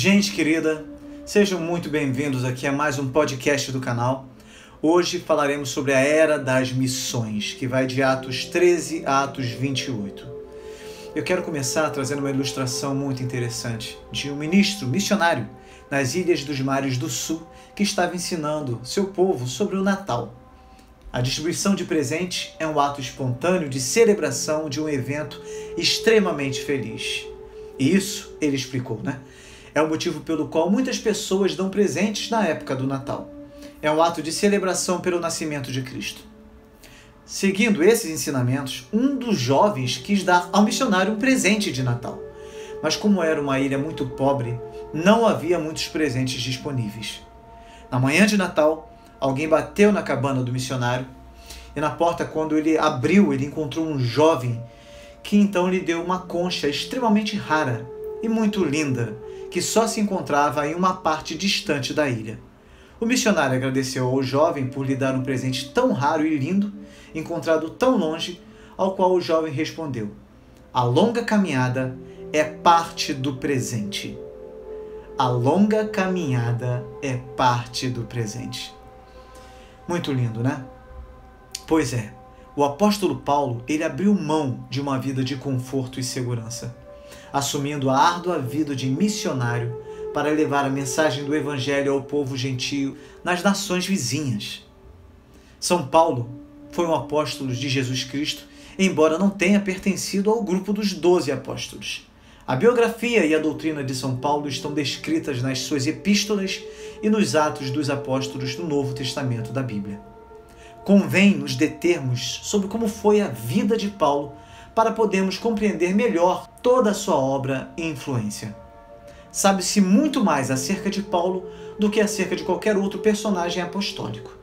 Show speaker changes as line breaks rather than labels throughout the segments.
Gente querida, sejam muito bem-vindos aqui a mais um podcast do canal. Hoje falaremos sobre a Era das Missões, que vai de Atos 13 a Atos 28. Eu quero começar trazendo uma ilustração muito interessante de um ministro missionário nas Ilhas dos Mares do Sul que estava ensinando seu povo sobre o Natal. A distribuição de presentes é um ato espontâneo de celebração de um evento extremamente feliz. E isso, ele explicou, é o motivo pelo qual muitas pessoas dão presentes na época do Natal. É um ato de celebração pelo nascimento de Cristo. Seguindo esses ensinamentos, um dos jovens quis dar ao missionário um presente de Natal. Mas como era uma ilha muito pobre, não havia muitos presentes disponíveis. Na manhã de Natal, alguém bateu na cabana do missionário e na porta, quando ele abriu, ele encontrou um jovem que então lhe deu uma concha extremamente rara e muito linda, que só se encontrava em uma parte distante da ilha. O missionário agradeceu ao jovem por lhe dar um presente tão raro e lindo, encontrado tão longe, ao qual o jovem respondeu: "A longa caminhada é parte do presente." A longa caminhada é parte do presente. Muito lindo, Pois é, o apóstolo Paulo, ele abriu mão de uma vida de conforto e segurança, assumindo a árdua vida de missionário para levar a mensagem do Evangelho ao povo gentio nas nações vizinhas. São Paulo foi um apóstolo de Jesus Cristo, embora não tenha pertencido ao grupo dos 12 apóstolos. A biografia e a doutrina de São Paulo estão descritas nas suas epístolas e nos Atos dos Apóstolos do Novo Testamento da Bíblia. Convém nos determos sobre como foi a vida de Paulo para podermos compreender melhor toda a sua obra e influência. Sabe-se muito mais acerca de Paulo do que acerca de qualquer outro personagem apostólico.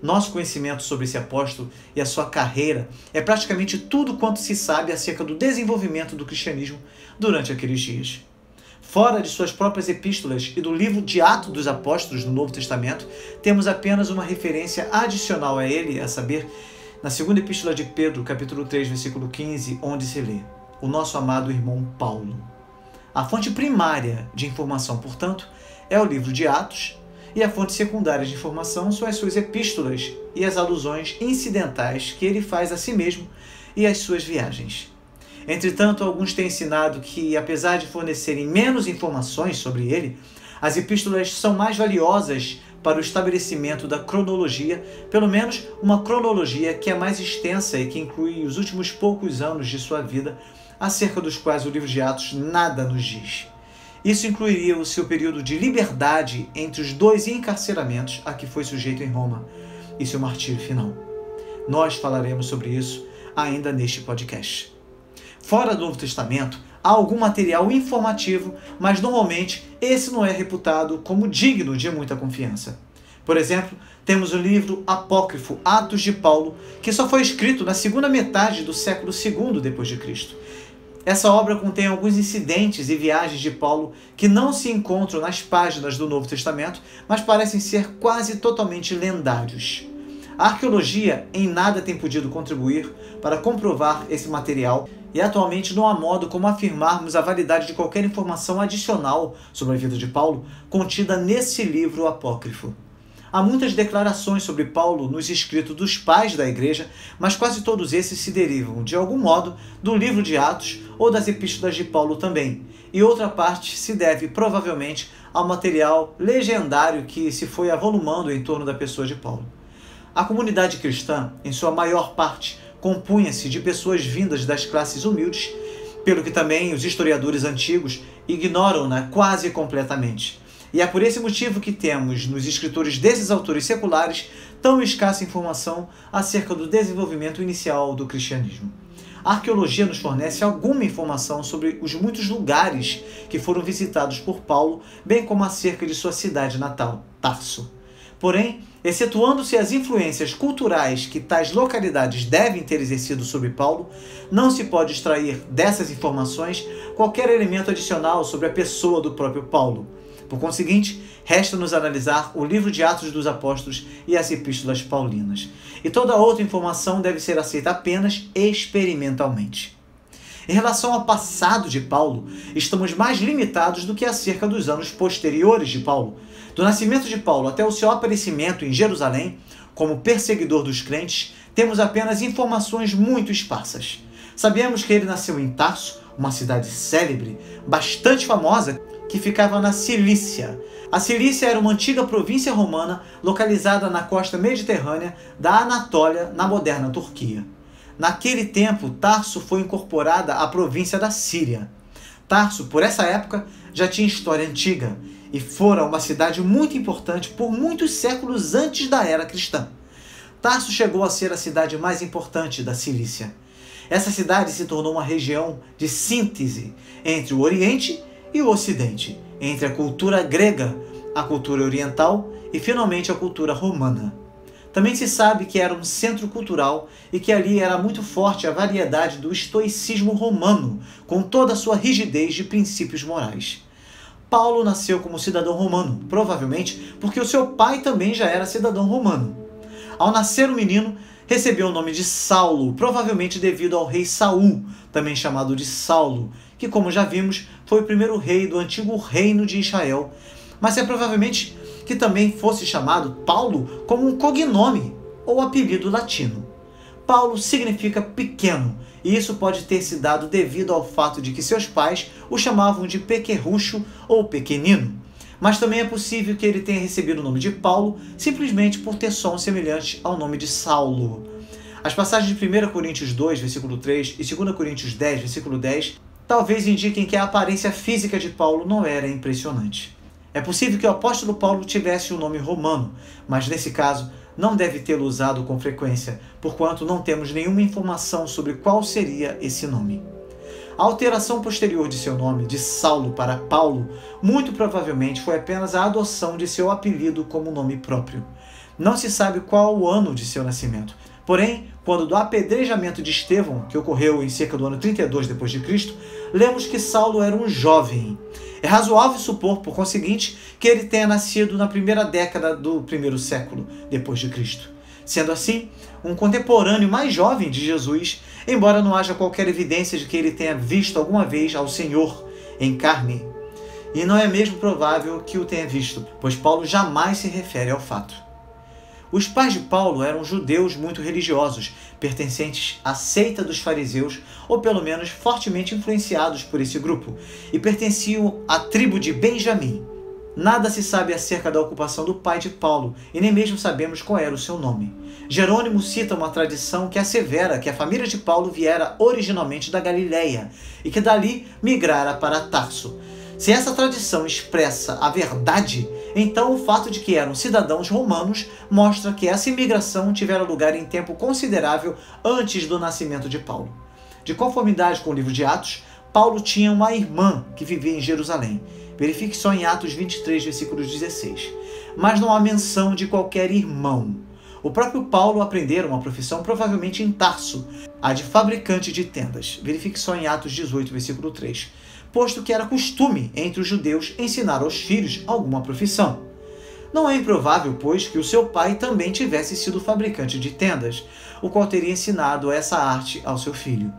Nosso conhecimento sobre esse apóstolo e a sua carreira é praticamente tudo quanto se sabe acerca do desenvolvimento do cristianismo durante aqueles dias. Fora de suas próprias epístolas e do livro de Atos dos Apóstolos do Novo Testamento, temos apenas uma referência adicional a ele, a saber, na segunda epístola de Pedro, capítulo 3, versículo 15, onde se lê: "O nosso amado irmão Paulo." A fonte primária de informação, portanto, é o livro de Atos, e a fonte secundária de informação são as suas epístolas e as alusões incidentais que ele faz a si mesmo e às suas viagens. Entretanto, alguns têm ensinado que, apesar de fornecerem menos informações sobre ele, as epístolas são mais valiosas para o estabelecimento da cronologia, pelo menos uma cronologia que é mais extensa e que inclui os últimos poucos anos de sua vida, acerca dos quais o livro de Atos nada nos diz. Isso incluiria o seu período de liberdade entre os 2 encarceramentos a que foi sujeito em Roma e seu martírio final. Nós falaremos sobre isso ainda neste podcast. Fora do Novo Testamento, há algum material informativo, mas normalmente esse não é reputado como digno de muita confiança. Por exemplo, temos o livro apócrifo Atos de Paulo, que só foi escrito na segunda metade do século II depois de Cristo. Essa obra contém alguns incidentes e viagens de Paulo que não se encontram nas páginas do Novo Testamento, mas parecem ser quase totalmente lendários. A arqueologia em nada tem podido contribuir para comprovar esse material e atualmente não há modo como afirmarmos a validade de qualquer informação adicional sobre a vida de Paulo contida nesse livro apócrifo. Há muitas declarações sobre Paulo nos escritos dos pais da igreja, mas quase todos esses se derivam, de algum modo, do livro de Atos ou das epístolas de Paulo também, e outra parte se deve, provavelmente, ao material legendário que se foi avolumando em torno da pessoa de Paulo. A comunidade cristã, em sua maior parte, compunha-se de pessoas vindas das classes humildes, pelo que também os historiadores antigos ignoram-na quase completamente. E é por esse motivo que temos nos escritores desses autores seculares tão escassa informação acerca do desenvolvimento inicial do cristianismo. A arqueologia nos fornece alguma informação sobre os muitos lugares que foram visitados por Paulo, bem como acerca de sua cidade natal, Tarso. Porém, excetuando-se as influências culturais que tais localidades devem ter exercido sobre Paulo, não se pode extrair dessas informações qualquer elemento adicional sobre a pessoa do próprio Paulo. Por conseguinte, resta-nos analisar o livro de Atos dos Apóstolos e as epístolas paulinas. E toda outra informação deve ser aceita apenas experimentalmente. Em relação ao passado de Paulo, estamos mais limitados do que acerca dos anos posteriores de Paulo. Do nascimento de Paulo até o seu aparecimento em Jerusalém, como perseguidor dos crentes, temos apenas informações muito esparsas. Sabemos que ele nasceu em Tarso, uma cidade célebre, bastante famosa, que ficava na Cilícia. A Cilícia era uma antiga província romana localizada na costa mediterrânea da Anatólia, na moderna Turquia. Naquele tempo, Tarso foi incorporada à província da Síria. Tarso, por essa época, já tinha história antiga e fora uma cidade muito importante por muitos séculos antes da era cristã. Tarso chegou a ser a cidade mais importante da Cilícia. Essa cidade se tornou uma região de síntese entre o Oriente e o Ocidente, entre a cultura grega, a cultura oriental e, finalmente, a cultura romana. Também se sabe que era um centro cultural e que ali era muito forte a variedade do estoicismo romano, com toda a sua rigidez de princípios morais. Paulo nasceu como cidadão romano, provavelmente porque o seu pai também já era cidadão romano. Ao nascer o menino, recebeu o nome de Saulo, provavelmente devido ao rei Saul, também chamado de Saulo, que, como já vimos, foi o primeiro rei do antigo reino de Israel, mas é provavelmente que também fosse chamado Paulo como um cognome ou apelido latino. Paulo significa pequeno, e isso pode ter se dado devido ao fato de que seus pais o chamavam de pequerrucho ou pequenino. Mas também é possível que ele tenha recebido o nome de Paulo simplesmente por ter som semelhante ao nome de Saulo. As passagens de 1 Coríntios 2, versículo 3 e 2 Coríntios 10, versículo 10, talvez indiquem que a aparência física de Paulo não era impressionante. É possível que o apóstolo Paulo tivesse um nome romano, mas nesse caso não deve tê-lo usado com frequência, porquanto não temos nenhuma informação sobre qual seria esse nome. A alteração posterior de seu nome, de Saulo para Paulo, muito provavelmente foi apenas a adoção de seu apelido como nome próprio. Não se sabe qual o ano de seu nascimento. Porém, quando do apedrejamento de Estevão, que ocorreu em cerca do ano 32 d.C., lemos que Saulo era um jovem. É razoável supor, por conseguinte, que ele tenha nascido na primeira década do primeiro século depois de Cristo. Sendo assim, um contemporâneo mais jovem de Jesus, embora não haja qualquer evidência de que ele tenha visto alguma vez ao Senhor em carne. E não é mesmo provável que o tenha visto, pois Paulo jamais se refere ao fato. Os pais de Paulo eram judeus muito religiosos, pertencentes à seita dos fariseus, ou pelo menos fortemente influenciados por esse grupo, e pertenciam à tribo de Benjamim. Nada se sabe acerca da ocupação do pai de Paulo, e nem mesmo sabemos qual era o seu nome. Jerônimo cita uma tradição que assevera que a família de Paulo viera originalmente da Galileia, e que dali migrara para Tarso. Se essa tradição expressa a verdade, então o fato de que eram cidadãos romanos mostra que essa imigração tivera lugar em tempo considerável antes do nascimento de Paulo. De conformidade com o livro de Atos, Paulo tinha uma irmã que vivia em Jerusalém. Verifique só em Atos 23, versículo 16. Mas não há menção de qualquer irmão. O próprio Paulo aprendera uma profissão provavelmente em Tarso, a de fabricante de tendas. Verifique só em Atos 18, versículo 3. Posto que era costume entre os judeus ensinar aos filhos alguma profissão. Não é improvável, pois, que o seu pai também tivesse sido fabricante de tendas, o qual teria ensinado essa arte ao seu filho.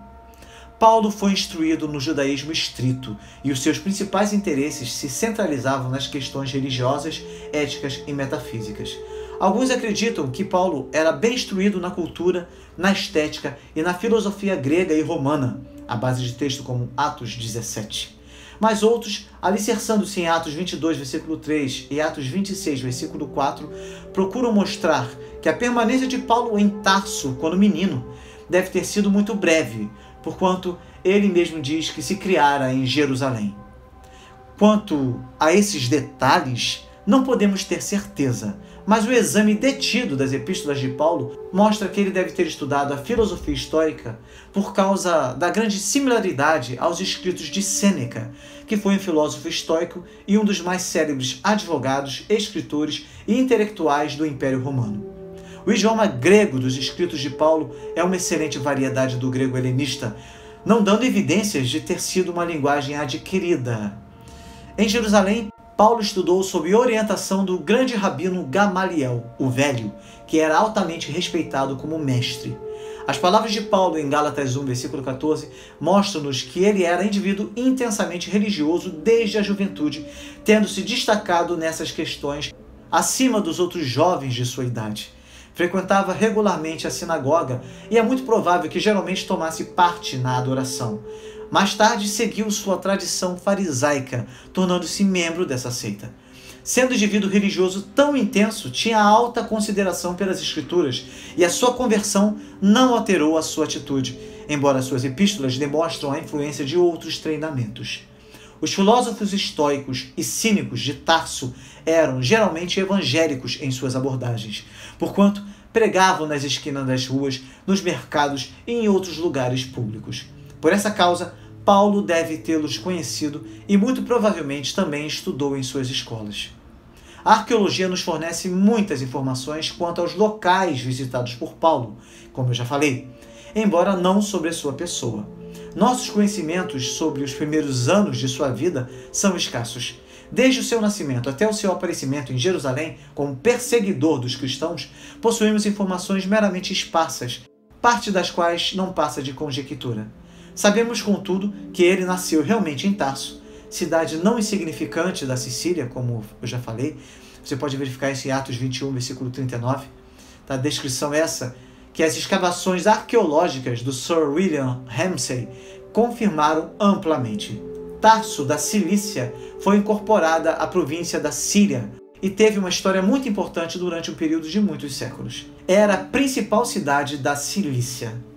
Paulo foi instruído no judaísmo estrito, e os seus principais interesses se centralizavam nas questões religiosas, éticas e metafísicas. Alguns acreditam que Paulo era bem instruído na cultura, na estética e na filosofia grega e romana, à base de texto como Atos 17. Mas outros, alicerçando-se em Atos 22, versículo 3 e Atos 26, versículo 4, procuram mostrar que a permanência de Paulo em Tarso, quando menino, deve ter sido muito breve, porquanto ele mesmo diz que se criara em Jerusalém. Quanto a esses detalhes, não podemos ter certeza, mas o exame detido das epístolas de Paulo mostra que ele deve ter estudado a filosofia histórica por causa da grande similaridade aos escritos de Sêneca, que foi um filósofo estoico e um dos mais célebres advogados, escritores e intelectuais do Império Romano. O idioma grego dos escritos de Paulo é uma excelente variedade do grego helenista, não dando evidências de ter sido uma linguagem adquirida. Em Jerusalém, Paulo estudou sob orientação do grande rabino Gamaliel, o Velho, que era altamente respeitado como mestre. As palavras de Paulo em Gálatas 1, versículo 14, mostram-nos que ele era indivíduo intensamente religioso desde a juventude, tendo se destacado nessas questões acima dos outros jovens de sua idade. Frequentava regularmente a sinagoga e é muito provável que geralmente tomasse parte na adoração. Mais tarde seguiu sua tradição farisaica, tornando-se membro dessa seita. Sendo indivíduo religioso tão intenso, tinha alta consideração pelas Escrituras e a sua conversão não alterou a sua atitude, embora suas epístolas demonstram a influência de outros treinamentos. Os filósofos estoicos e cínicos de Tarso eram geralmente evangélicos em suas abordagens, porquanto pregavam nas esquinas das ruas, nos mercados e em outros lugares públicos. Por essa causa, Paulo deve tê-los conhecido e muito provavelmente também estudou em suas escolas. A arqueologia nos fornece muitas informações quanto aos locais visitados por Paulo, como eu já falei, embora não sobre a sua pessoa. Nossos conhecimentos sobre os primeiros anos de sua vida são escassos. Desde o seu nascimento até o seu aparecimento em Jerusalém como perseguidor dos cristãos, possuímos informações meramente esparsas, parte das quais não passa de conjectura. Sabemos, contudo, que ele nasceu realmente em Tarso, cidade não insignificante da Sicília, como eu já falei. Você pode verificar isso em Atos 21, versículo 39. A descrição é essa, que as escavações arqueológicas do Sir William Ramsay confirmaram amplamente. Tarso, da Cilícia, foi incorporada à província da Síria e teve uma história muito importante durante um período de muitos séculos. Era a principal cidade da Cilícia.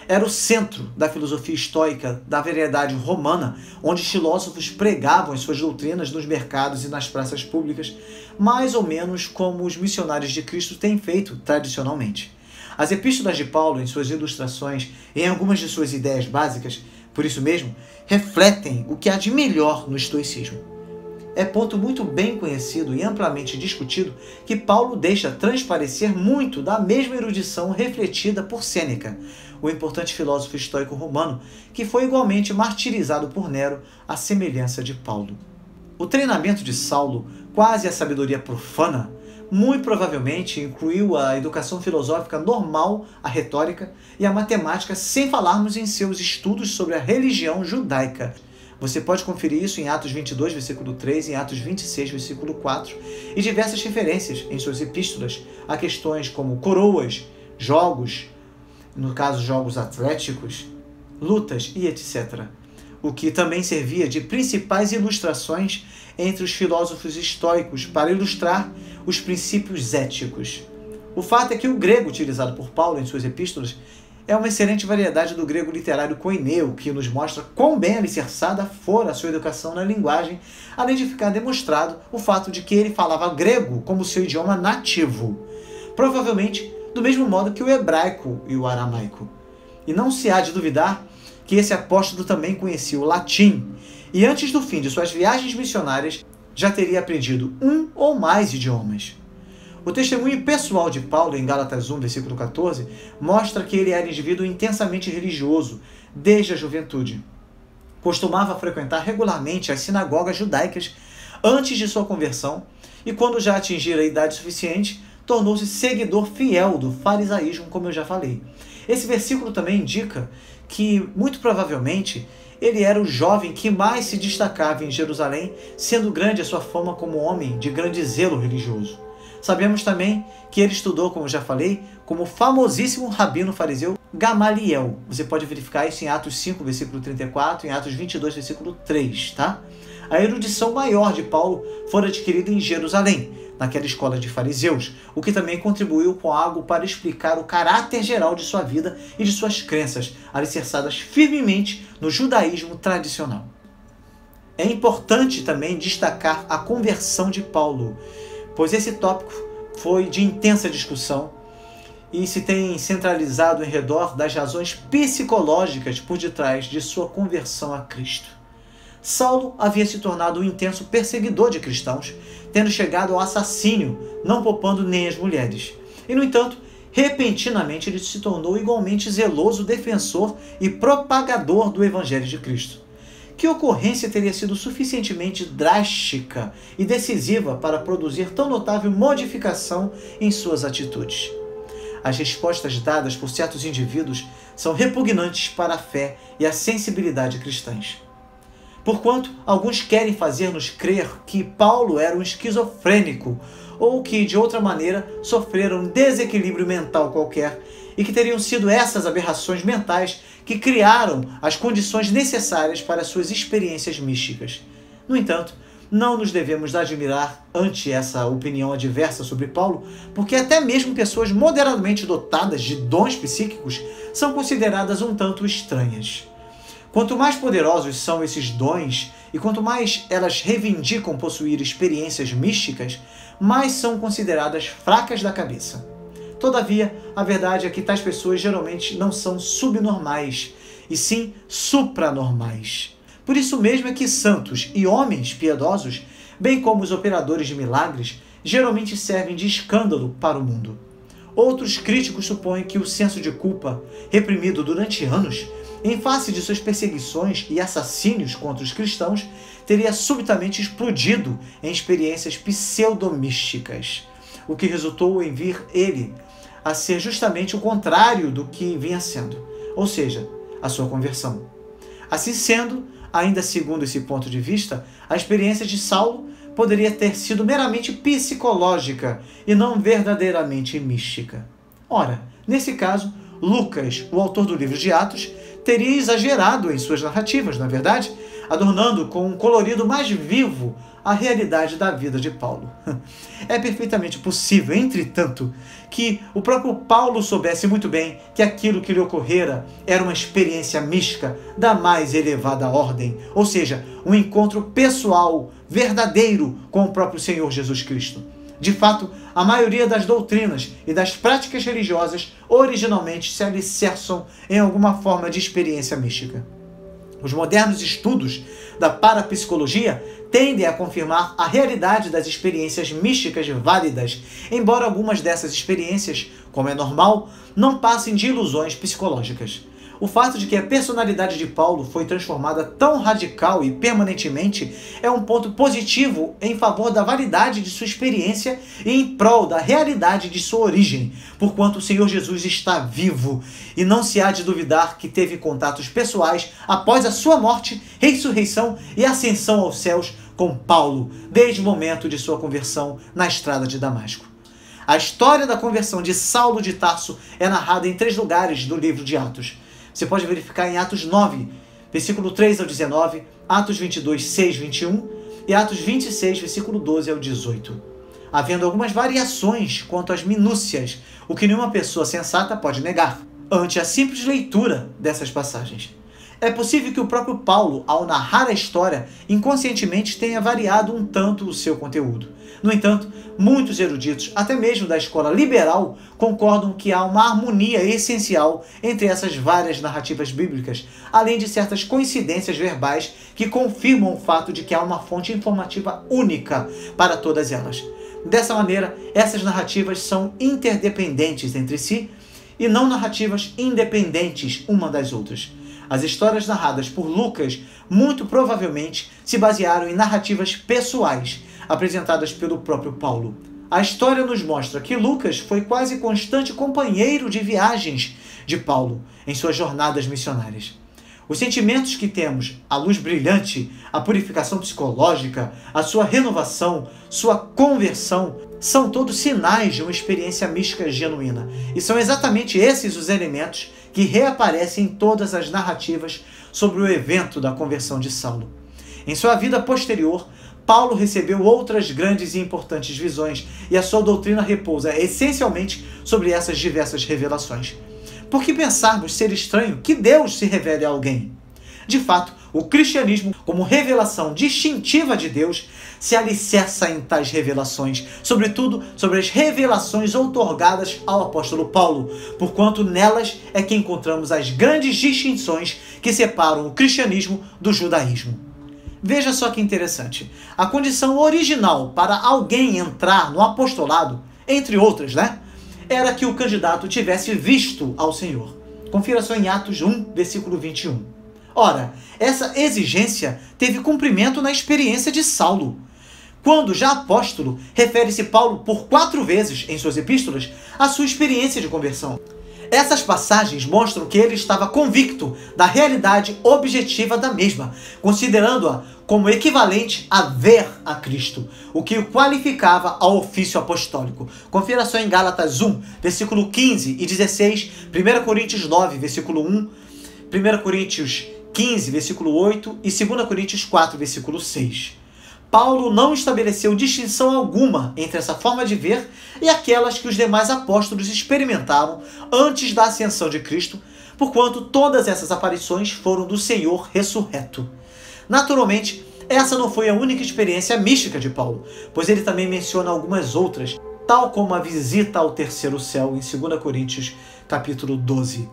Era o centro da filosofia estoica da variedade romana, onde os filósofos pregavam as suas doutrinas nos mercados e nas praças públicas, mais ou menos como os missionários de Cristo têm feito tradicionalmente. As epístolas de Paulo, em suas ilustrações e em algumas de suas ideias básicas, por isso mesmo, refletem o que há de melhor no estoicismo. É ponto muito bem conhecido e amplamente discutido que Paulo deixa transparecer muito da mesma erudição refletida por Sêneca, o importante filósofo estoico romano, que foi igualmente martirizado por Nero, à semelhança de Paulo. O treinamento de Saulo, quase a sabedoria profana, muito provavelmente incluiu a educação filosófica normal, a retórica e a matemática, sem falarmos em seus estudos sobre a religião judaica. Você pode conferir isso em Atos 22, versículo 3, em Atos 26, versículo 4, e diversas referências em suas epístolas a questões como coroas, jogos, no caso jogos atléticos, lutas e etc., o que também servia de principais ilustrações entre os filósofos estoicos para ilustrar os princípios éticos. O fato é que o grego utilizado por Paulo em suas epístolas é uma excelente variedade do grego literário koineu, que nos mostra quão bem alicerçada fora a sua educação na linguagem, além de ficar demonstrado o fato de que ele falava grego como seu idioma nativo, provavelmente do mesmo modo que o hebraico e o aramaico. E não se há de duvidar que esse apóstolo também conhecia o latim, e antes do fim de suas viagens missionárias já teria aprendido um ou mais idiomas. O testemunho pessoal de Paulo em Gálatas 1, versículo 14, mostra que ele era indivíduo intensamente religioso desde a juventude. Costumava frequentar regularmente as sinagogas judaicas antes de sua conversão e, quando já atingira a idade suficiente, tornou-se seguidor fiel do farisaísmo, como eu já falei. Esse versículo também indica que, muito provavelmente, ele era o jovem que mais se destacava em Jerusalém, sendo grande a sua fama como homem de grande zelo religioso. Sabemos também que ele estudou, como já falei, como o famosíssimo rabino fariseu Gamaliel. Você pode verificar isso em Atos 5, versículo 34, em Atos 22, versículo 3, tá? A erudição maior de Paulo foi adquirida em Jerusalém, naquela escola de fariseus, o que também contribuiu com algo para explicar o caráter geral de sua vida e de suas crenças, alicerçadas firmemente no judaísmo tradicional. É importante também destacar a conversão de Paulo, pois esse tópico foi de intensa discussão e se tem centralizado em redor das razões psicológicas por detrás de sua conversão a Cristo. Saulo havia se tornado um intenso perseguidor de cristãos, tendo chegado ao assassínio, não poupando nem as mulheres. E, no entanto, repentinamente ele se tornou igualmente zeloso defensor e propagador do Evangelho de Cristo. que ocorrência teria sido suficientemente drástica e decisiva para produzir tão notável modificação em suas atitudes? As respostas dadas por certos indivíduos são repugnantes para a fé e a sensibilidade cristãs. Porquanto alguns querem fazer-nos crer que Paulo era um esquizofrênico ou que, de outra maneira, sofreram um desequilíbrio mental qualquer e que teriam sido essas aberrações mentais que criaram as condições necessárias para suas experiências místicas. No entanto, não nos devemos admirar ante essa opinião adversa sobre Paulo, porque até mesmo pessoas moderadamente dotadas de dons psíquicos são consideradas um tanto estranhas. Quanto mais poderosos são esses dons e quanto mais elas reivindicam possuir experiências místicas, mais são consideradas fracas da cabeça. Todavia, a verdade é que tais pessoas geralmente não são subnormais, e sim supranormais. Por isso mesmo é que santos e homens piedosos, bem como os operadores de milagres, geralmente servem de escândalo para o mundo. Outros críticos supõem que o senso de culpa, reprimido durante anos, em face de suas perseguições e assassínios contra os cristãos, teria subitamente explodido em experiências pseudomísticas, o que resultou em vir ele a ser justamente o contrário do que vinha sendo, ou seja, a sua conversão. Assim sendo, ainda segundo esse ponto de vista, a experiência de Saulo poderia ter sido meramente psicológica e não verdadeiramente mística. Ora, nesse caso, Lucas, o autor do livro de Atos, teria exagerado em suas narrativas, na verdade, adornando com um colorido mais vivo a realidade da vida de Paulo. É perfeitamente possível, entretanto, que o próprio Paulo soubesse muito bem que aquilo que lhe ocorrera era uma experiência mística da mais elevada ordem, ou seja, um encontro pessoal, verdadeiro com o próprio Senhor Jesus Cristo. De fato, a maioria das doutrinas e das práticas religiosas originalmente se alicerçam em alguma forma de experiência mística. Os modernos estudos da parapsicologia tendem a confirmar a realidade das experiências místicas válidas, embora algumas dessas experiências, como é normal, não passem de ilusões psicológicas. O fato de que a personalidade de Paulo foi transformada tão radical e permanentemente é um ponto positivo em favor da validade de sua experiência e em prol da realidade de sua origem, porquanto o Senhor Jesus está vivo e não se há de duvidar que teve contatos pessoais após a sua morte, ressurreição e ascensão aos céus com Paulo, desde o momento de sua conversão na estrada de Damasco. A história da conversão de Saulo de Tarso é narrada em 3 lugares do livro de Atos. Você pode verificar em Atos 9, versículo 3 ao 19, Atos 22, 6, 21 e Atos 26, versículo 12 ao 18. Havendo algumas variações quanto às minúcias, o que nenhuma pessoa sensata pode negar, ante a simples leitura dessas passagens. É possível que o próprio Paulo, ao narrar a história, inconscientemente tenha variado um tanto o seu conteúdo. No entanto, muitos eruditos, até mesmo da escola liberal, concordam que há uma harmonia essencial entre essas várias narrativas bíblicas, além de certas coincidências verbais que confirmam o fato de que há uma fonte informativa única para todas elas. Dessa maneira, essas narrativas são interdependentes entre si e não narrativas independentes uma das outras. As histórias narradas por Lucas muito provavelmente se basearam em narrativas pessoais, apresentadas pelo próprio Paulo. A história nos mostra que Lucas foi quase constante companheiro de viagens de Paulo em suas jornadas missionárias. Os sentimentos que temos, a luz brilhante, a purificação psicológica, a sua renovação, sua conversão, são todos sinais de uma experiência mística genuína. E são exatamente esses os elementos que reaparecem em todas as narrativas sobre o evento da conversão de Saulo. Em sua vida posterior, Paulo recebeu outras grandes e importantes visões, e a sua doutrina repousa essencialmente sobre essas diversas revelações. Por que pensarmos ser estranho que Deus se revele a alguém? De fato, o cristianismo, como revelação distintiva de Deus, se alicerça em tais revelações, sobretudo sobre as revelações outorgadas ao apóstolo Paulo, porquanto nelas é que encontramos as grandes distinções que separam o cristianismo do judaísmo. Veja só que interessante. A condição original para alguém entrar no apostolado, entre outras, era que o candidato tivesse visto ao Senhor. Confira só em Atos 1, versículo 21. Ora, essa exigência teve cumprimento na experiência de Saulo. Quando, já apóstolo, refere-se Paulo por 4 vezes em suas epístolas à sua experiência de conversão. Essas passagens mostram que ele estava convicto da realidade objetiva da mesma, considerando-a como equivalente a ver a Cristo, o que o qualificava ao ofício apostólico. Confira só em Gálatas 1, versículo 15 e 16, 1 Coríntios 9, versículo 1, 1 Coríntios 15, versículo 8 e 2 Coríntios 4, versículo 6. Paulo não estabeleceu distinção alguma entre essa forma de ver e aquelas que os demais apóstolos experimentaram antes da ascensão de Cristo, porquanto todas essas aparições foram do Senhor ressurreto. Naturalmente, essa não foi a única experiência mística de Paulo, pois ele também menciona algumas outras, tal como a visita ao terceiro céu em 2 Coríntios capítulo 12.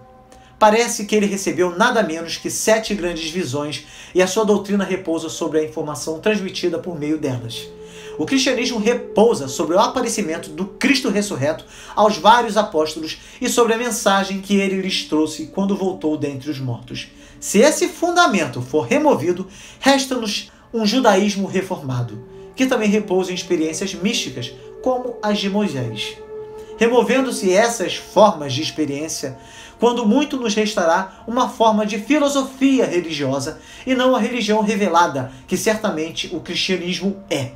Parece que ele recebeu nada menos que 7 grandes visões e a sua doutrina repousa sobre a informação transmitida por meio delas. O cristianismo repousa sobre o aparecimento do Cristo ressurreto aos vários apóstolos e sobre a mensagem que ele lhes trouxe quando voltou dentre os mortos. Se esse fundamento for removido, resta-nos um judaísmo reformado, que também repousa em experiências místicas, como as de Moisés. Removendo-se essas formas de experiência, quando muito nos restará uma forma de filosofia religiosa e não a religião revelada, que certamente o cristianismo é.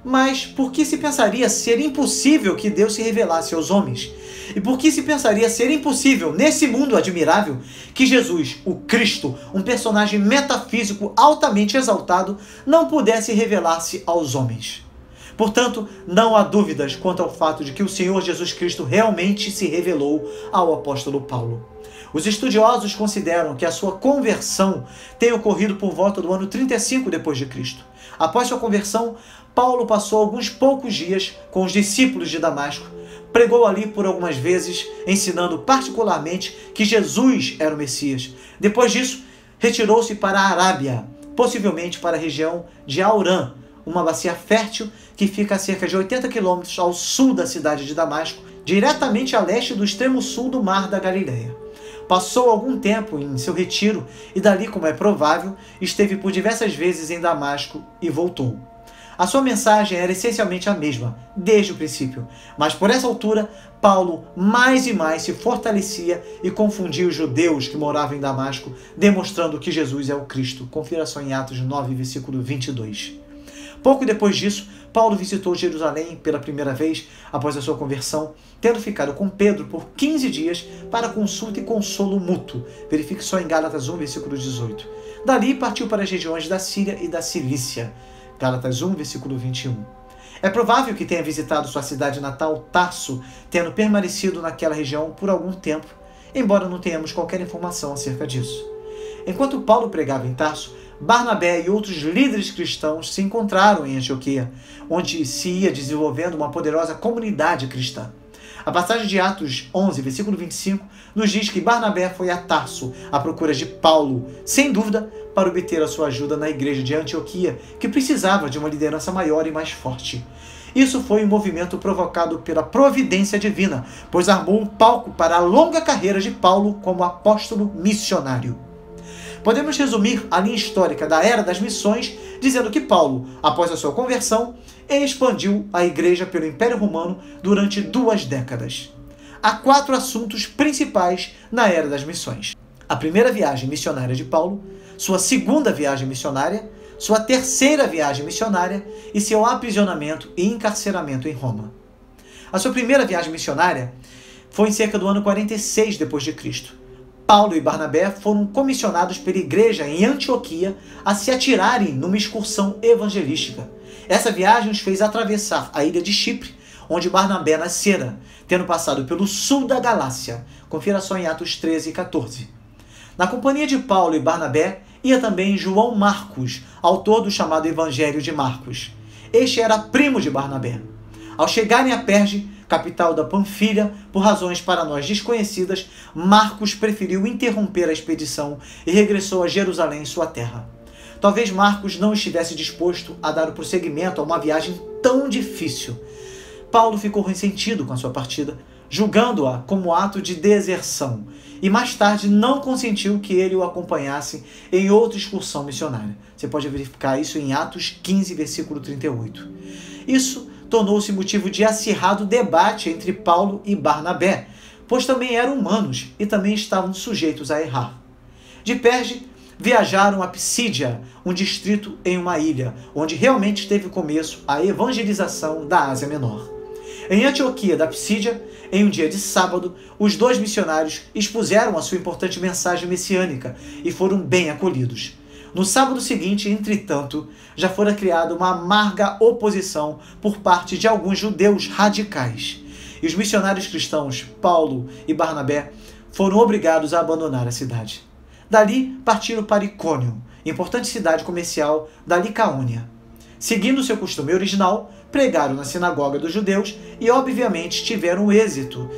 Mas por que se pensaria ser impossível que Deus se revelasse aos homens? E por que se pensaria ser impossível, nesse mundo admirável, que Jesus, o Cristo, um personagem metafísico altamente exaltado, não pudesse revelar-se aos homens? Portanto, não há dúvidas quanto ao fato de que o Senhor Jesus Cristo realmente se revelou ao apóstolo Paulo. Os estudiosos consideram que a sua conversão tenha ocorrido por volta do ano 35 d.C. Após sua conversão, Paulo passou alguns poucos dias com os discípulos de Damasco, pregou ali por algumas vezes, ensinando particularmente que Jesus era o Messias. Depois disso, retirou-se para a Arábia, possivelmente para a região de Aurã, uma bacia fértil que fica a cerca de 80 quilômetros ao sul da cidade de Damasco, diretamente a leste do extremo sul do Mar da Galileia. Passou algum tempo em seu retiro e dali, como é provável, esteve por diversas vezes em Damasco e voltou. A sua mensagem era essencialmente a mesma, desde o princípio, mas por essa altura, Paulo mais e mais se fortalecia e confundia os judeus que moravam em Damasco, demonstrando que Jesus é o Cristo. Confira só em Atos 9, versículo 22. Pouco depois disso, Paulo visitou Jerusalém pela primeira vez após a sua conversão, tendo ficado com Pedro por 15 dias para consulta e consolo mútuo. Verifique só em Gálatas 1, versículo 18. Dali partiu para as regiões da Síria e da Cilícia. Gálatas 1, versículo 21. É provável que tenha visitado sua cidade natal, Tarso, tendo permanecido naquela região por algum tempo, embora não tenhamos qualquer informação acerca disso. Enquanto Paulo pregava em Tarso, Barnabé e outros líderes cristãos se encontraram em Antioquia, onde se ia desenvolvendo uma poderosa comunidade cristã. A passagem de Atos 11, versículo 25, nos diz que Barnabé foi a Tarso à procura de Paulo, sem dúvida, para obter a sua ajuda na igreja de Antioquia, que precisava de uma liderança maior e mais forte. Isso foi um movimento provocado pela providência divina, pois armou um palco para a longa carreira de Paulo como apóstolo missionário. Podemos resumir a linha histórica da Era das Missões dizendo que Paulo, após a sua conversão, expandiu a igreja pelo Império Romano durante 2 décadas. Há 4 assuntos principais na Era das Missões: a primeira viagem missionária de Paulo, sua segunda viagem missionária, sua terceira viagem missionária e seu aprisionamento e encarceramento em Roma. A sua primeira viagem missionária foi em cerca do ano 46 d.C. Paulo e Barnabé foram comissionados pela igreja em Antioquia a se atirarem numa excursão evangelística. Essa viagem os fez atravessar a ilha de Chipre, onde Barnabé nascera, tendo passado pelo sul da Galácia. Confira só em Atos 13 e 14. Na companhia de Paulo e Barnabé ia também João Marcos, autor do chamado Evangelho de Marcos. Este era primo de Barnabé. Ao chegarem a Perge, capital da Panfilha, por razões para nós desconhecidas, Marcos preferiu interromper a expedição e regressou a Jerusalém, sua terra. Talvez Marcos não estivesse disposto a dar o prosseguimento a uma viagem tão difícil. Paulo ficou ressentido com a sua partida, julgando-a como ato de deserção, e mais tarde não consentiu que ele o acompanhasse em outra excursão missionária. Você pode verificar isso em Atos 15, versículo 38. Isso tornou-se motivo de acirrado debate entre Paulo e Barnabé, pois também eram humanos e também estavam sujeitos a errar. De Perge, viajaram a Psídia, um distrito em uma ilha, onde realmente teve começo a evangelização da Ásia Menor. Em Antioquia da Psídia, em um dia de sábado, os dois missionários expuseram a sua importante mensagem messiânica e foram bem acolhidos. No sábado seguinte, entretanto, já fora criada uma amarga oposição por parte de alguns judeus radicais. E os missionários cristãos, Paulo e Barnabé, foram obrigados a abandonar a cidade. Dali partiram para Icônio, importante cidade comercial da Licaônia. Seguindo seu costume original, pregaram na sinagoga dos judeus e, obviamente, tiveram êxito,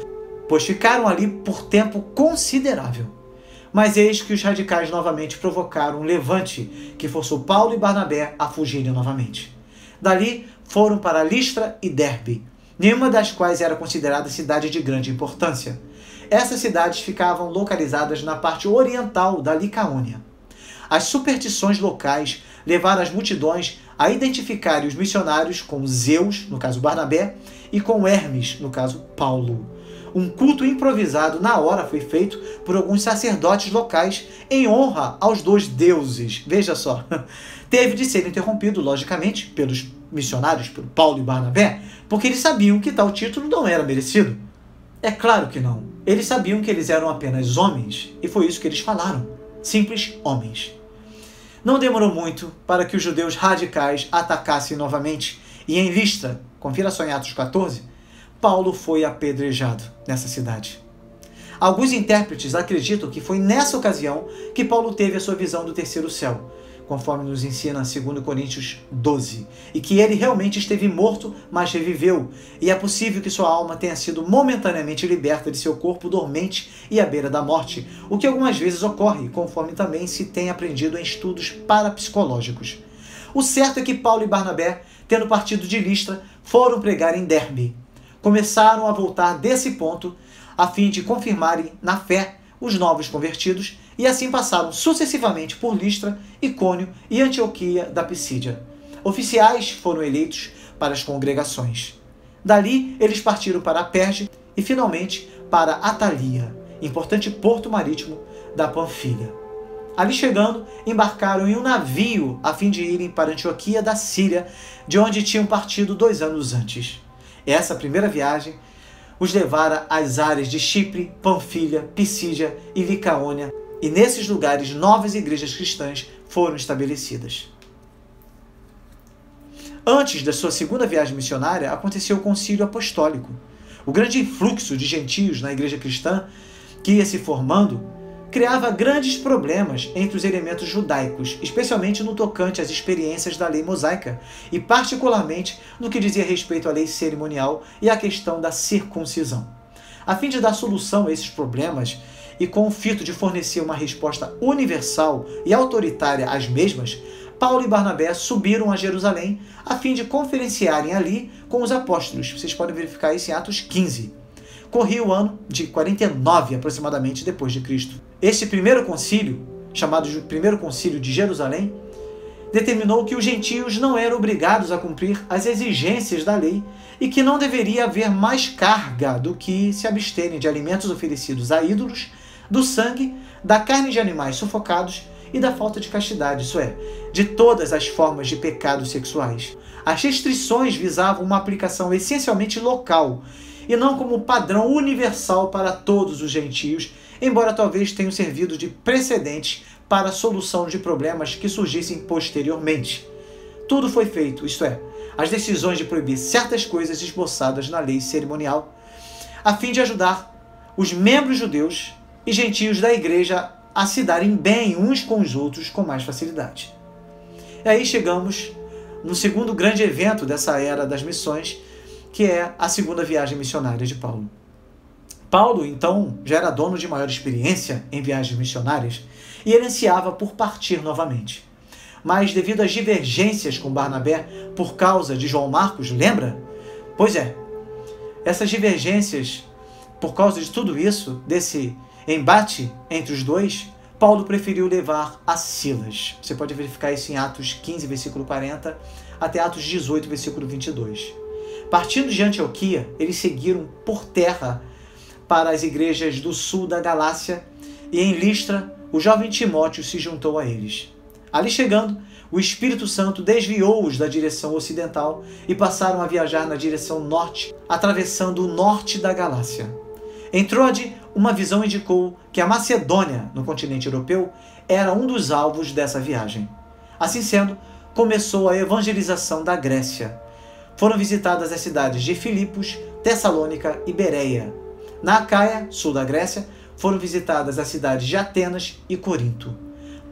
pois ficaram ali por tempo considerável. Mas eis que os radicais novamente provocaram um levante que forçou Paulo e Barnabé a fugirem novamente. Dali foram para Listra e Derbe, nenhuma das quais era considerada cidade de grande importância. Essas cidades ficavam localizadas na parte oriental da Licaônia. As superstições locais levaram as multidões a identificarem os missionários com Zeus, no caso Barnabé, e com Hermes, no caso Paulo. Um culto improvisado na hora foi feito por alguns sacerdotes locais em honra aos dois deuses. Veja só, teve de ser interrompido, logicamente, pelos missionários, por Paulo e Barnabé, porque eles sabiam que tal título não era merecido. É claro que não. Eles sabiam que eles eram apenas homens, e foi isso que eles falaram. Simples homens. Não demorou muito para que os judeus radicais atacassem novamente, e em Listra, confira só em Atos 14, Paulo foi apedrejado nessa cidade. Alguns intérpretes acreditam que foi nessa ocasião que Paulo teve a sua visão do terceiro céu, conforme nos ensina 2 Coríntios 12, e que ele realmente esteve morto, mas reviveu, e é possível que sua alma tenha sido momentaneamente liberta de seu corpo dormente e à beira da morte, o que algumas vezes ocorre, conforme também se tem aprendido em estudos parapsicológicos. O certo é que Paulo e Barnabé, tendo partido de Listra, foram pregar em Derbe. Começaram a voltar desse ponto, a fim de confirmarem na fé os novos convertidos, e assim passaram sucessivamente por Listra, Icônio e Antioquia da Psídia. Oficiais foram eleitos para as congregações. Dali, eles partiram para Perge e, finalmente, para Atalia, importante porto marítimo da Panfilha. Ali chegando, embarcaram em um navio a fim de irem para Antioquia da Síria, de onde tinham partido 2 anos antes. Essa primeira viagem os levara às áreas de Chipre, Panfilha, Psídia e Licaônia, e nesses lugares novas igrejas cristãs foram estabelecidas. Antes da sua segunda viagem missionária, aconteceu o concílio apostólico. O grande influxo de gentios na igreja cristã que ia se formando criava grandes problemas entre os elementos judaicos, especialmente no tocante às experiências da lei mosaica e particularmente no que dizia respeito à lei cerimonial e à questão da circuncisão. A fim de dar solução a esses problemas e com o fito de fornecer uma resposta universal e autoritária às mesmas, Paulo e Barnabé subiram a Jerusalém a fim de conferenciarem ali com os apóstolos. Vocês podem verificar isso em Atos 15. Corria o ano de 49 aproximadamente depois de Cristo. Este primeiro concílio, chamado de Primeiro Concílio de Jerusalém, determinou que os gentios não eram obrigados a cumprir as exigências da lei e que não deveria haver mais carga do que se absterem de alimentos oferecidos a ídolos, do sangue, da carne de animais sufocados e da falta de castidade, isso é, de todas as formas de pecados sexuais. As restrições visavam uma aplicação essencialmente local e não como padrão universal para todos os gentios, embora talvez tenham servido de precedente para a solução de problemas que surgissem posteriormente. Tudo foi feito, isto é, as decisões de proibir certas coisas esboçadas na lei cerimonial, a fim de ajudar os membros judeus e gentios da igreja a se darem bem uns com os outros com mais facilidade. E aí chegamos no segundo grande evento dessa era das missões, que é a segunda viagem missionária de Paulo. Paulo, então, já era dono de maior experiência em viagens missionárias e ele ansiava por partir novamente. Mas devido às divergências com Barnabé por causa de João Marcos, lembra? Pois é, essas divergências Por causa de tudo isso, desse embate entre os dois, Paulo preferiu levar a Silas. Você pode verificar isso em Atos 15, versículo 40, até Atos 18, versículo 22. Partindo de Antioquia, eles seguiram por terra para as igrejas do sul da Galácia, e em Listra, o jovem Timóteo se juntou a eles. Ali chegando, o Espírito Santo desviou-os da direção ocidental e passaram a viajar na direção norte, atravessando o norte da Galácia. Em Trode, uma visão indicou que a Macedônia, no continente europeu, era um dos alvos dessa viagem. Assim sendo, começou a evangelização da Grécia. Foram visitadas as cidades de Filipos, Tessalônica e Bereia. Na Acaia, sul da Grécia, foram visitadas as cidades de Atenas e Corinto.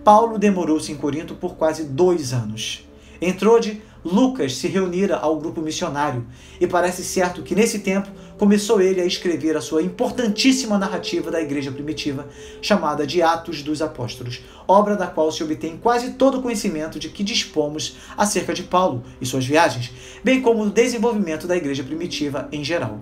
Paulo demorou-se em Corinto por quase 2 anos. Em Trode, Lucas se reunira ao grupo missionário, e parece certo que nesse tempo começou ele a escrever a sua importantíssima narrativa da igreja primitiva, chamada de Atos dos Apóstolos, obra da qual se obtém quase todo o conhecimento de que dispomos acerca de Paulo e suas viagens, bem como do desenvolvimento da igreja primitiva em geral.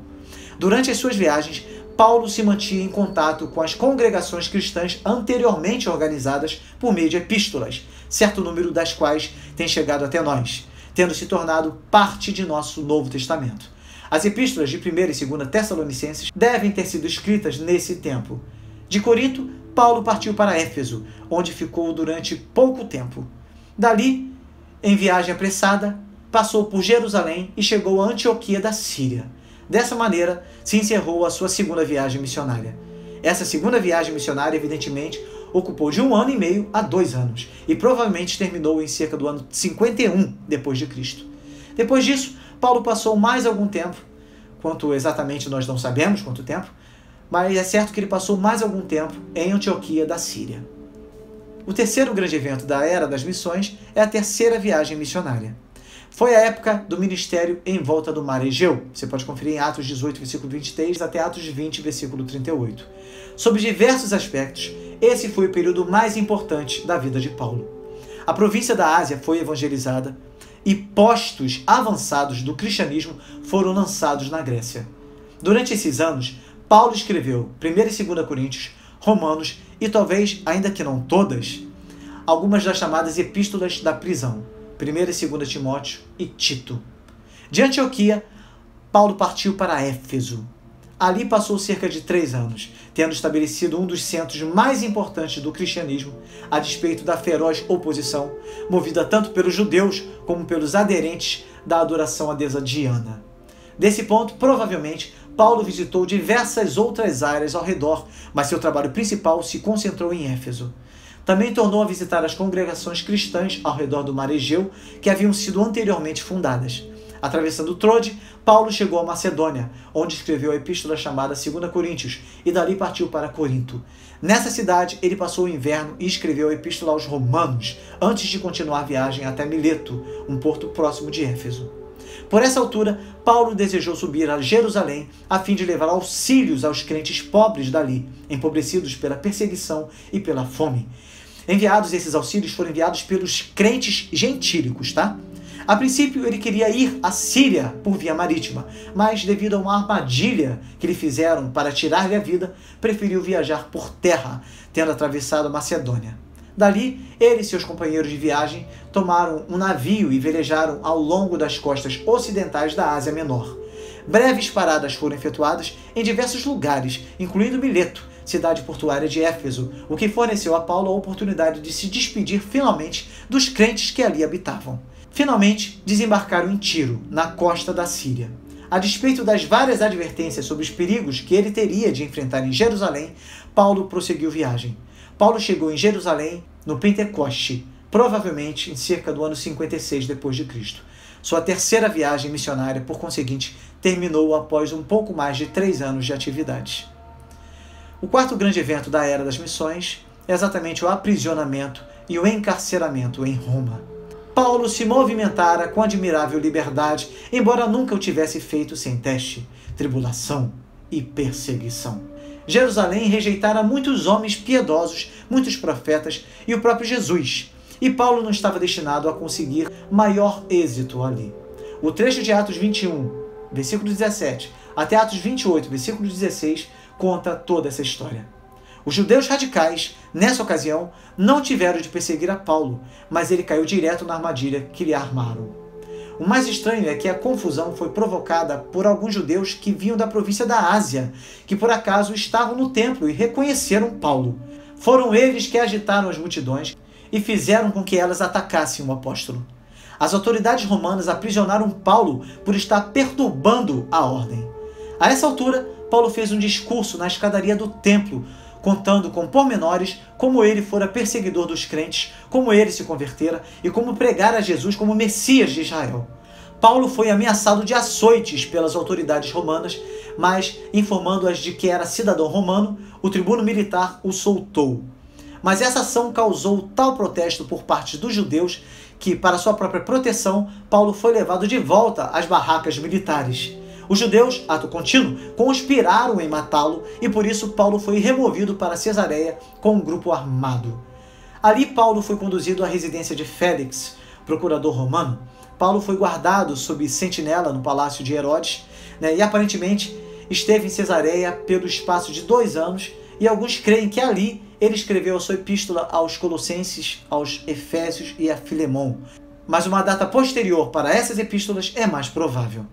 Durante as suas viagens, Paulo se mantinha em contato com as congregações cristãs anteriormente organizadas por meio de epístolas, certo número das quais tem chegado até nós, tendo se tornado parte de nosso Novo Testamento. As epístolas de 1ª e 2ª Tessalonicenses devem ter sido escritas nesse tempo. De Corinto, Paulo partiu para Éfeso, onde ficou durante pouco tempo. Dali, em viagem apressada, passou por Jerusalém e chegou a Antioquia da Síria. Dessa maneira, se encerrou a sua segunda viagem missionária. Essa segunda viagem missionária, evidentemente, ocupou de 1 ano e meio a 2 anos, e provavelmente terminou em cerca do ano 51 depois de Cristo. Depois disso, Paulo passou mais algum tempo, quanto exatamente nós não sabemos quanto tempo, mas é certo que ele passou mais algum tempo em Antioquia da Síria. O terceiro grande evento da era das missões é a terceira viagem missionária. Foi a época do ministério em volta do mar Egeu. Você pode conferir em Atos 18, versículo 23, até Atos 20, versículo 38. Sobre diversos aspectos, esse foi o período mais importante da vida de Paulo. A província da Ásia foi evangelizada e postos avançados do cristianismo foram lançados na Grécia. Durante esses anos, Paulo escreveu 1ª e 2ª Coríntios, Romanos e talvez, ainda que não todas, algumas das chamadas epístolas da prisão, 1ª e 2ª Timóteo e Tito. De Antioquia, Paulo partiu para Éfeso. Ali passou cerca de 3 anos, tendo estabelecido um dos centros mais importantes do cristianismo, a despeito da feroz oposição, movida tanto pelos judeus como pelos aderentes da adoração à deusa Diana. Desse ponto, provavelmente, Paulo visitou diversas outras áreas ao redor, mas seu trabalho principal se concentrou em Éfeso. Também tornou a visitar as congregações cristãs ao redor do mar Egeu, que haviam sido anteriormente fundadas. Atravessando Trode, Paulo chegou a Macedônia, onde escreveu a epístola chamada 2ª Coríntios, e dali partiu para Corinto. Nessa cidade, ele passou o inverno e escreveu a epístola aos Romanos, antes de continuar a viagem até Mileto, um porto próximo de Éfeso. Por essa altura, Paulo desejou subir a Jerusalém a fim de levar auxílios aos crentes pobres dali, empobrecidos pela perseguição e pela fome. Esses auxílios foram enviados pelos crentes gentílicos, tá? A princípio, ele queria ir à Síria por via marítima, mas devido a uma armadilha que lhe fizeram para tirar-lhe a vida, preferiu viajar por terra, tendo atravessado a Macedônia. Dali, ele e seus companheiros de viagem tomaram um navio e velejaram ao longo das costas ocidentais da Ásia Menor. Breves paradas foram efetuadas em diversos lugares, incluindo Mileto, cidade portuária de Éfeso, o que forneceu a Paulo a oportunidade de se despedir finalmente dos crentes que ali habitavam. Finalmente, desembarcaram em Tiro, na costa da Síria. A despeito das várias advertências sobre os perigos que ele teria de enfrentar em Jerusalém, Paulo prosseguiu viagem. Paulo chegou em Jerusalém no Pentecoste, provavelmente em cerca do ano 56 depois de Cristo. Sua terceira viagem missionária, por conseguinte, terminou após um pouco mais de 3 anos de atividades. O quarto grande evento da era das missões é exatamente o aprisionamento e o encarceramento em Roma. Paulo se movimentara com admirável liberdade, embora nunca o tivesse feito sem teste, tribulação e perseguição. Jerusalém rejeitara muitos homens piedosos, muitos profetas e o próprio Jesus, e Paulo não estava destinado a conseguir maior êxito ali. O trecho de Atos 21, versículo 17, até Atos 28, versículo 16, conta toda essa história. Os judeus radicais, nessa ocasião, não tiveram de perseguir a Paulo, mas ele caiu direto na armadilha que lhe armaram. O mais estranho é que a confusão foi provocada por alguns judeus que vinham da província da Ásia, que por acaso estavam no templo e reconheceram Paulo. Foram eles que agitaram as multidões e fizeram com que elas atacassem o apóstolo. As autoridades romanas aprisionaram Paulo por estar perturbando a ordem. A essa altura, Paulo fez um discurso na escadaria do templo, contando com pormenores como ele fora perseguidor dos crentes, como ele se convertera e como pregar a Jesus como Messias de Israel. Paulo foi ameaçado de açoites pelas autoridades romanas, mas, informando-as de que era cidadão romano, o tribuno militar o soltou. Mas essa ação causou tal protesto por parte dos judeus que, para sua própria proteção, Paulo foi levado de volta às barracas militares. Os judeus, ato contínuo, conspiraram em matá-lo e por isso Paulo foi removido para Cesareia com um grupo armado. Ali Paulo foi conduzido à residência de Félix, procurador romano. Paulo foi guardado sob sentinela no palácio de Herodes, e aparentemente esteve em Cesareia pelo espaço de 2 anos, e alguns creem que ali ele escreveu a sua epístola aos Colossenses, aos Efésios e a Filemon. Mas uma data posterior para essas epístolas é mais provável.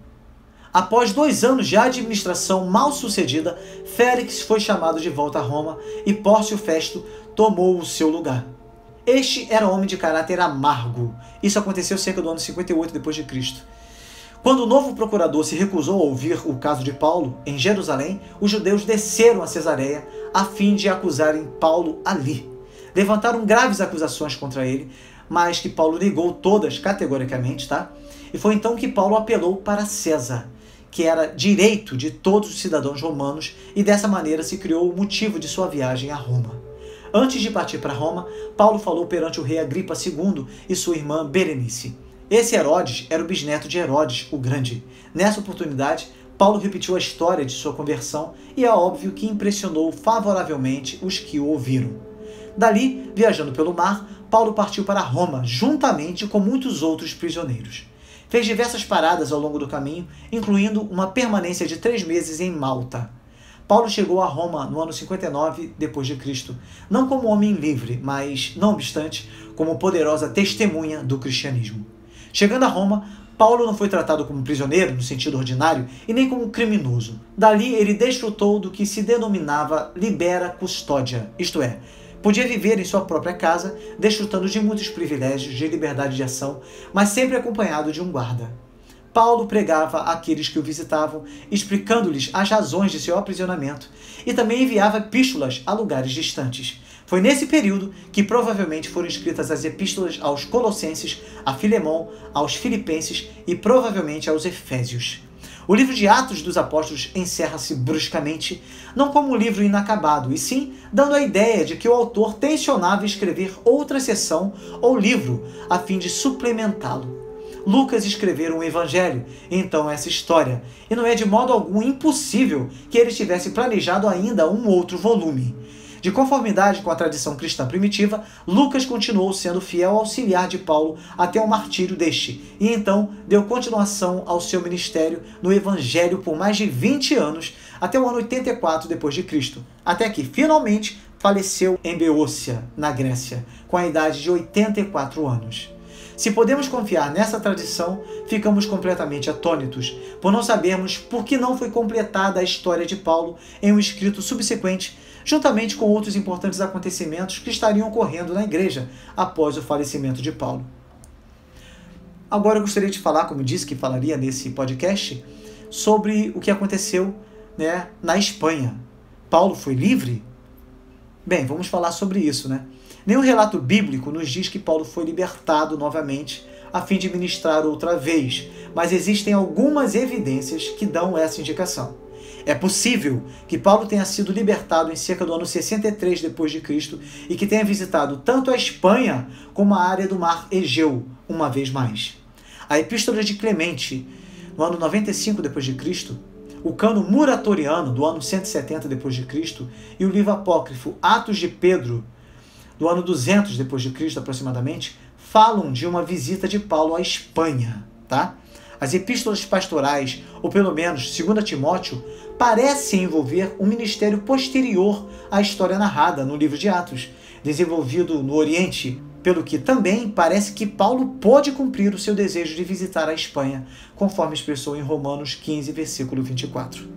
Após 2 anos de administração mal sucedida, Félix foi chamado de volta a Roma e Pórcio Festo tomou o seu lugar. Este era um homem de caráter amargo. Isso aconteceu cerca do ano 58 d.C. Quando o novo procurador se recusou a ouvir o caso de Paulo em Jerusalém, os judeus desceram a Cesareia a fim de acusarem Paulo ali. Levantaram graves acusações contra ele, mas que Paulo negou todas categoricamente, E foi então que Paulo apelou para César, que era direito de todos os cidadãos romanos, e dessa maneira se criou o motivo de sua viagem a Roma. Antes de partir para Roma, Paulo falou perante o rei Agripa II e sua irmã Berenice. Esse Herodes era o bisneto de Herodes, o Grande. Nessa oportunidade, Paulo repetiu a história de sua conversão e é óbvio que impressionou favoravelmente os que o ouviram. Dali, viajando pelo mar, Paulo partiu para Roma, juntamente com muitos outros prisioneiros. Fez diversas paradas ao longo do caminho, incluindo uma permanência de 3 meses em Malta. Paulo chegou a Roma no ano 59 d.C., não como homem livre, mas, não obstante, como poderosa testemunha do cristianismo. Chegando a Roma, Paulo não foi tratado como prisioneiro, no sentido ordinário, e nem como criminoso. Dali ele desfrutou do que se denominava libera custódia, isto é, podia viver em sua própria casa, desfrutando de muitos privilégios de liberdade de ação, mas sempre acompanhado de um guarda. Paulo pregava àqueles que o visitavam, explicando-lhes as razões de seu aprisionamento, e também enviava epístolas a lugares distantes. Foi nesse período que provavelmente foram escritas as epístolas aos Colossenses, a Filemon, aos Filipenses e provavelmente aos Efésios. O livro de Atos dos Apóstolos encerra-se bruscamente, não como um livro inacabado, e sim dando a ideia de que o autor tensionava escrever outra seção ou livro a fim de suplementá-lo. Lucas escreveu um evangelho, então essa história, e não é de modo algum impossível que ele tivesse planejado ainda um outro volume. De conformidade com a tradição cristã primitiva, Lucas continuou sendo fiel auxiliar de Paulo até o martírio deste, e então deu continuação ao seu ministério no Evangelho por mais de 20 anos, até o ano 84 d.C., até que finalmente faleceu em Beócia, na Grécia, com a idade de 84 anos. Se podemos confiar nessa tradição, ficamos completamente atônitos, por não sabermos por que não foi completada a história de Paulo em um escrito subsequente, juntamente com outros importantes acontecimentos que estariam ocorrendo na igreja após o falecimento de Paulo. Agora eu gostaria de falar, como disse que falaria nesse podcast, sobre o que aconteceu, na Espanha. Paulo foi livre? Bem, vamos falar sobre isso, Nenhum relato bíblico nos diz que Paulo foi libertado novamente a fim de ministrar outra vez, mas existem algumas evidências que dão essa indicação. É possível que Paulo tenha sido libertado em cerca do ano 63 d.C. e que tenha visitado tanto a Espanha como a área do mar Egeu, uma vez mais. A Epístola de Clemente, no ano 95 d.C., o Cano Muratoriano, do ano 170 d.C., e o livro apócrifo Atos de Pedro, do ano 200 d.C. aproximadamente, falam de uma visita de Paulo à Espanha, As epístolas pastorais, ou pelo menos 2 Timóteo, parecem envolver um ministério posterior à história narrada no livro de Atos, desenvolvido no Oriente, pelo que também parece que Paulo pôde cumprir o seu desejo de visitar a Espanha, conforme expressou em Romanos 15, versículo 24.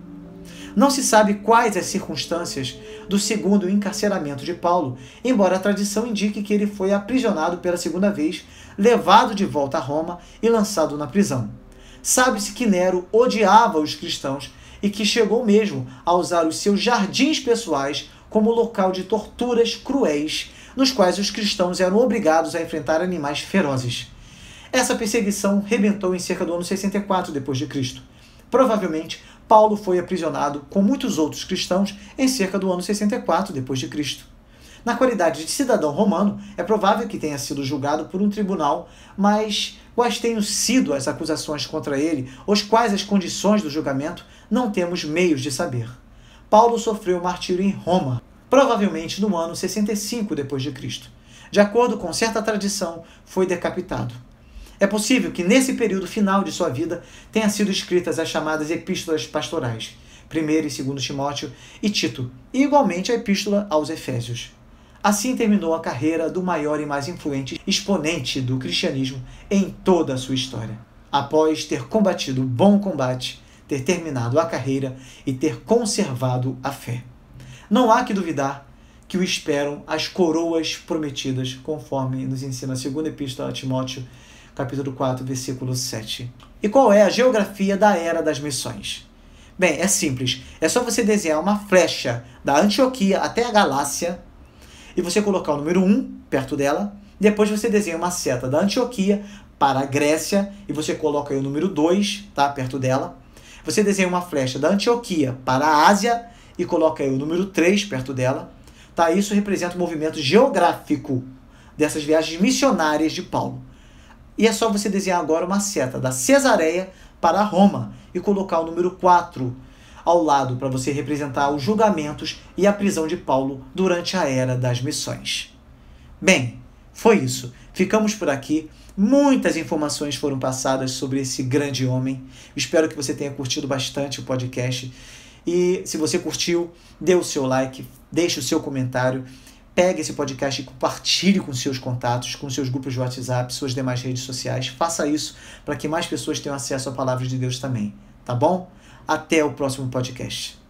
Não se sabe quais as circunstâncias do segundo encarceramento de Paulo, embora a tradição indique que ele foi aprisionado pela segunda vez, levado de volta a Roma e lançado na prisão. Sabe-se que Nero odiava os cristãos e que chegou mesmo a usar os seus jardins pessoais como local de torturas cruéis, nos quais os cristãos eram obrigados a enfrentar animais ferozes. Essa perseguição rebentou em cerca do ano 64 d.C. Provavelmente, Paulo foi aprisionado com muitos outros cristãos em cerca do ano 64 d.C. Na qualidade de cidadão romano, é provável que tenha sido julgado por um tribunal, mas quais tenham sido as acusações contra ele, ou quais as condições do julgamento, não temos meios de saber. Paulo sofreu martírio em Roma, provavelmente no ano 65 d.C. De acordo com certa tradição, foi decapitado. É possível que nesse período final de sua vida tenham sido escritas as chamadas epístolas pastorais, 1 e 2 Timóteo e Tito, e igualmente a epístola aos Efésios. Assim terminou a carreira do maior e mais influente exponente do cristianismo em toda a sua história. Após ter combatido o bom combate, ter terminado a carreira e ter conservado a fé. Não há que duvidar que o esperam as coroas prometidas, conforme nos ensina a segunda epístola a Timóteo, capítulo 4, versículo 7. E qual é a geografia da Era das Missões? Bem, é simples. É só você desenhar uma flecha da Antioquia até a Galácia e você colocar o número 1 perto dela. Depois você desenha uma seta da Antioquia para a Grécia e você coloca aí o número 2, tá, perto dela. Você desenha uma flecha da Antioquia para a Ásia e coloca aí o número 3 perto dela. Tá, isso representa o movimento geográfico dessas viagens missionárias de Paulo. E é só você desenhar agora uma seta da Cesareia para Roma e colocar o número 4 ao lado para você representar os julgamentos e a prisão de Paulo durante a Era das Missões. Bem, foi isso. Ficamos por aqui. Muitas informações foram passadas sobre esse grande homem. Espero que você tenha curtido bastante o podcast. E se você curtiu, dê o seu like, deixe o seu comentário. Pegue esse podcast e compartilhe com seus contatos, com seus grupos de WhatsApp, suas demais redes sociais. Faça isso para que mais pessoas tenham acesso à palavra de Deus também. Tá bom? Até o próximo podcast.